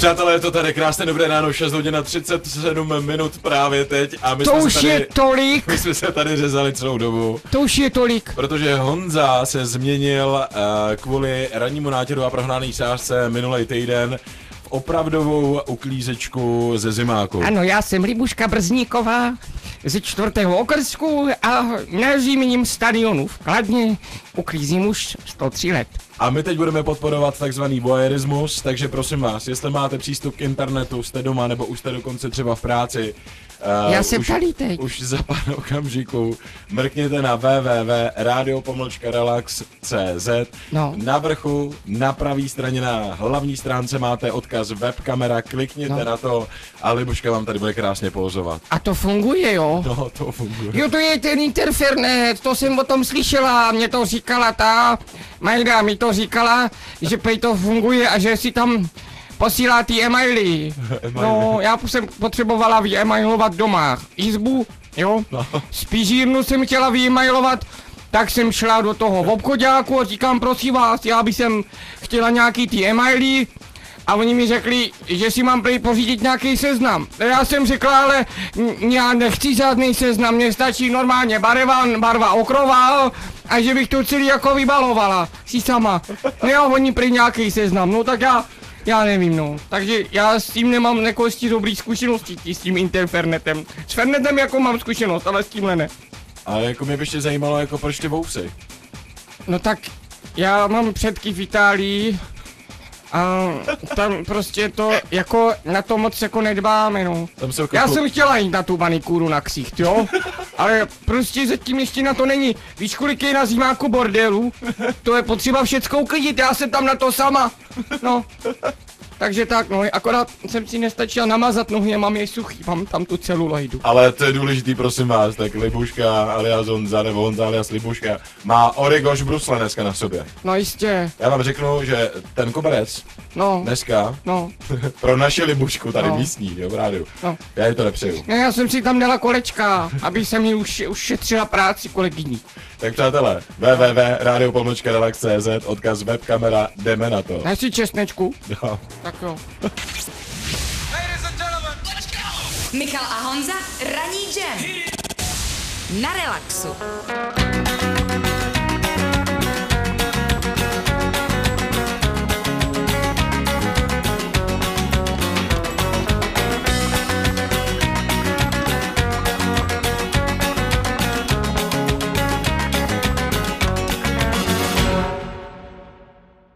Přátelé, je to tady krásné dobré ráno, 6 hodin a 37 minut právě teď a my To jsme už se tady, je tolik. my jsme se tady řezali celou dobu. To už je tolik. Protože Honza se změnil kvůli rannímu nátěru a prohnaný sázce minulý týden v opravdovou uklízečku ze zimáku. Ano, já jsem Libuška Brzníková ze 4. okrsku a na zimním stadionu v Kladně uklízím už 103 let. A my teď budeme podporovat takzvaný voyeurismus, takže prosím vás, jestli máte přístup k internetu, jste doma nebo už jste dokonce třeba v práci, Já jsem tady teď. už za pár okamžiků mrkněte na www.radio-relax.cz. No. Na vrchu, na pravé straně, na hlavní stránce máte odkaz webkamera, klikněte na to a Libuška vám tady bude krásně pozovat. A to funguje, jo? No, to funguje. Jo, to je ten interfernet, to jsem o tom slyšela, mě to říkala ta Majda, mi to říkala, že prej to funguje a že si tam posílá ty e-maily. No, já jsem potřebovala vy-emailovat doma izbu, jo, spižírnu jsem chtěla vy-emailovat, tak jsem šla do toho obchodáku a říkám, prosím vás, já bych jsem chtěla nějaký ty e-maily, a oni mi řekli, že si mám prý pořídit nějaký seznam. Já jsem řekla, ale já nechci žádný seznam, mně stačí normálně barva okrová a že bych to celý jako vybalovala si sama. No jo, oni prý nějaký seznam, no tak já nevím, no. Takže já s tím nemám nekosti dobrý zkušenosti s tím interfernetem. S fernetem jako mám zkušenost, ale s tímhle ne. A jako mě by ještě zajímalo, jako proč ty vousy? No tak já mám předky v Itálii. A tam prostě to, jako na to moc jako nedbáme, no. Já jsem chtěla jít na tu manikúru na ksicht, jo? Ale prostě zatím ještě na to není. Víš, kolik je na zimáku bordelu? To je potřeba všecko uklidit, já jsem tam na to sama. No. Takže tak, no, akorát jsem si nestačila namazat nohy a mám jej suchý, mám tam tu celuloidu. Ale to je důležitý, prosím vás, tak Libuška alias Honza nebo Honza alias Libuška má Origoš brusle dneska na sobě. No jistě. Já vám řeknu, že ten koberec dneska pro naši Libušku tady místní, jo, v rádiu, já ji to nepřeju. No, já jsem si tam dala kolečka, aby se mi už šetřila práci kolegyní. Tak přátelé, www.radio-relax.cz, odkaz webkamera, jdeme na to. Dáš si česnečku? No. Tak jo. Michal a Honza, ranní jam. Na relaxu.